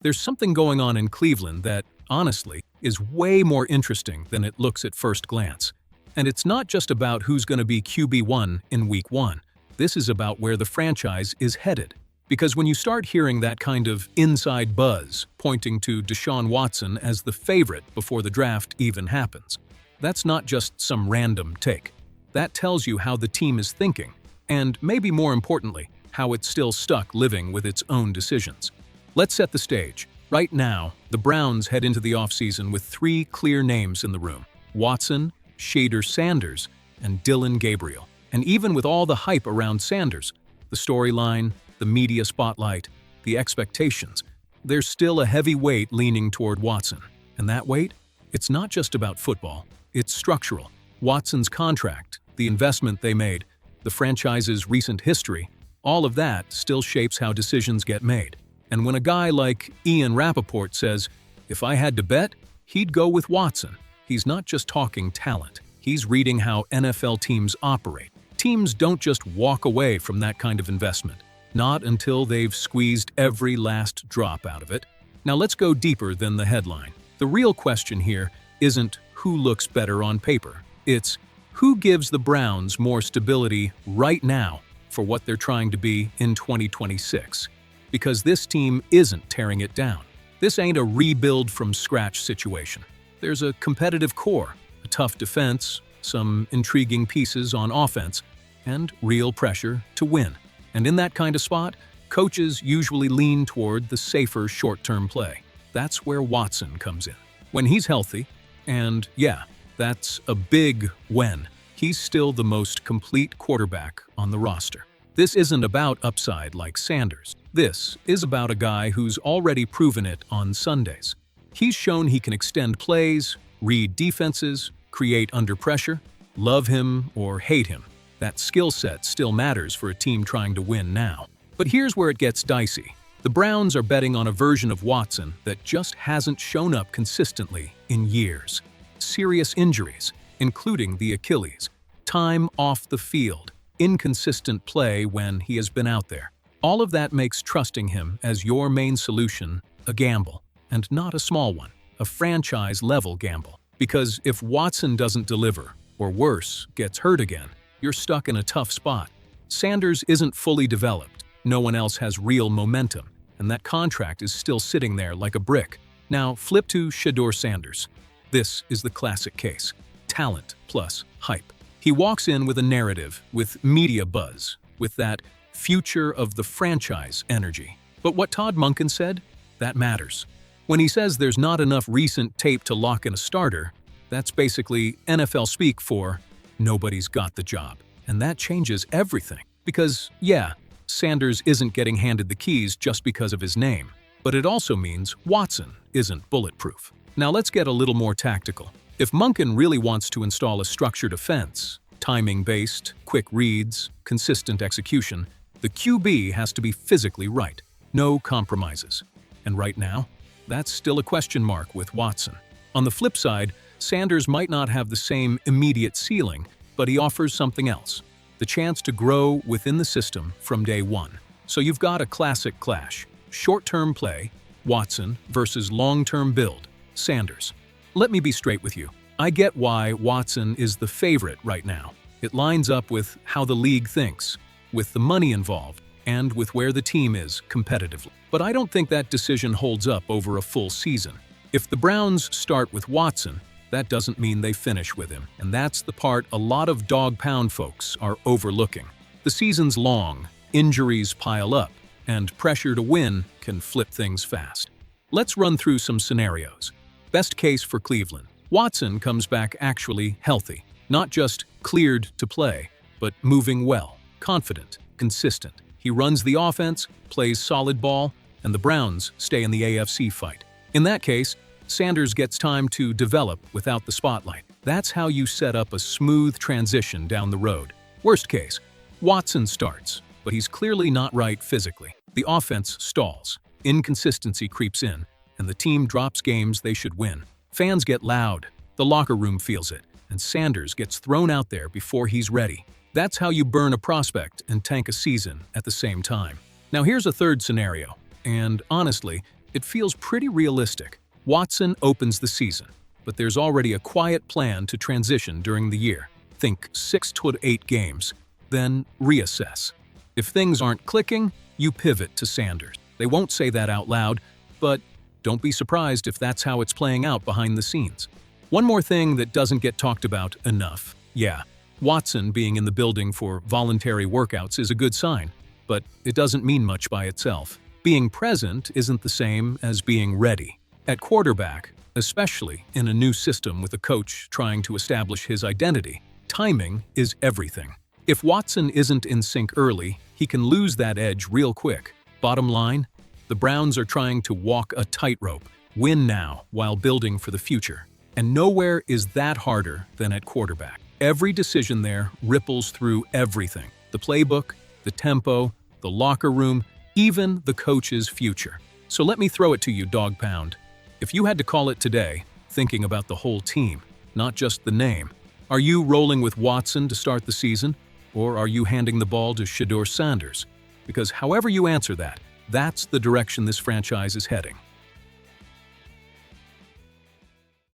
There's something going on in Cleveland that, honestly, is way more interesting than it looks at first glance. And it's not just about who's going to be QB1 in Week 1. This is about where the franchise is headed. Because when you start hearing that kind of inside buzz pointing to Deshaun Watson as the favorite before the draft even happens, that's not just some random take. That tells you how the team is thinking, and maybe more importantly, how it's still stuck living with its own decisions. Let's set the stage. Right now, the Browns head into the offseason with 3 clear names in the room: Watson, Shader Sanders, and Dylan Gabriel. And even with all the hype around Sanders, the storyline, the media spotlight, the expectations, there's still a heavy weight leaning toward Watson. And that weight? It's not just about football, it's structural. Watson's contract, the investment they made, the franchise's recent history, all of that still shapes how decisions get made. And when a guy like Ian Rappaport says, "If I had to bet, he'd go with Watson," he's not just talking talent. He's reading how NFL teams operate. Teams don't just walk away from that kind of investment. Not until they've squeezed every last drop out of it. Now let's go deeper than the headline. The real question here isn't who looks better on paper. It's who gives the Browns more stability right now for what they're trying to be in 2026. Because this team isn't tearing it down. This ain't a rebuild-from-scratch situation. There's a competitive core, a tough defense, some intriguing pieces on offense, and real pressure to win. And in that kind of spot, coaches usually lean toward the safer short-term play. That's where Watson comes in. When he's healthy, and yeah, that's a big when, he's still the most complete quarterback on the roster. This isn't about upside like Sanders. This is about a guy who's already proven it on Sundays. He's shown he can extend plays, read defenses, create under pressure. Love him or hate him, that skill set still matters for a team trying to win now. But here's where it gets dicey. The Browns are betting on a version of Watson that just hasn't shown up consistently in years. Serious injuries, including the Achilles, time off the field, inconsistent play when he has been out there. All of that makes trusting him as your main solution a gamble, and not a small one, a franchise-level gamble. Because if Watson doesn't deliver, or worse, gets hurt again, you're stuck in a tough spot. Sanders isn't fully developed, no one else has real momentum, and that contract is still sitting there like a brick. Now flip to Shader Sanders. This is the classic case. Talent plus hype. He walks in with a narrative, with media buzz, with that future of the franchise energy. But what Todd Monken said? That matters. When he says there's not enough recent tape to lock in a starter, that's basically NFL speak for nobody's got the job. And that changes everything. Because, yeah, Sanders isn't getting handed the keys just because of his name. But it also means Watson isn't bulletproof. Now let's get a little more tactical. If Monken really wants to install a structured offense, timing-based, quick reads, consistent execution, the QB has to be physically right. No compromises. And right now, that's still a question mark with Watson. On the flip side, Sanders might not have the same immediate ceiling, but he offers something else. The chance to grow within the system from day one. So you've got a classic clash. Short-term play, Watson, versus long-term build, Sanders. Let me be straight with you. I get why Watson is the favorite right now. It lines up with how the league thinks, with the money involved, and with where the team is competitively. But I don't think that decision holds up over a full season. If the Browns start with Watson, that doesn't mean they finish with him, and that's the part a lot of dog-pound folks are overlooking. The season's long, injuries pile up, and pressure to win can flip things fast. Let's run through some scenarios. Best case for Cleveland. Watson comes back actually healthy, not just cleared to play, but moving well, confident, consistent. He runs the offense, plays solid ball, and the Browns stay in the AFC fight. In that case, Sanders gets time to develop without the spotlight. That's how you set up a smooth transition down the road. Worst case, Watson starts, but he's clearly not right physically. The offense stalls, inconsistency creeps in, and the team drops games they should win. Fans get loud, the locker room feels it, and Sanders gets thrown out there before he's ready. That's how you burn a prospect and tank a season at the same time. Now here's a third scenario, and honestly, It feels pretty realistic. Watson opens the season, but there's already a quiet plan to transition during the year. Think 6 to 8 games, then reassess. If things aren't clicking, you pivot to Sanders. They won't say that out loud, but don't be surprised if that's how it's playing out behind the scenes. One more thing that doesn't get talked about enough. Yeah, Watson being in the building for voluntary workouts is a good sign, but it doesn't mean much by itself. Being present isn't the same as being ready. At quarterback, especially in a new system with a coach trying to establish his identity, timing is everything. If Watson isn't in sync early, he can lose that edge real quick. Bottom line, the Browns are trying to walk a tightrope, win now while building for the future. And nowhere is that harder than at quarterback. Every decision there ripples through everything. The playbook, the tempo, the locker room, even the coach's future. So let me throw it to you, Dog Pound. If you had to call it today, thinking about the whole team, not just the name, are you rolling with Watson to start the season? Or are you handing the ball to Shedeur Sanders? Because however you answer that, that's the direction this franchise is heading.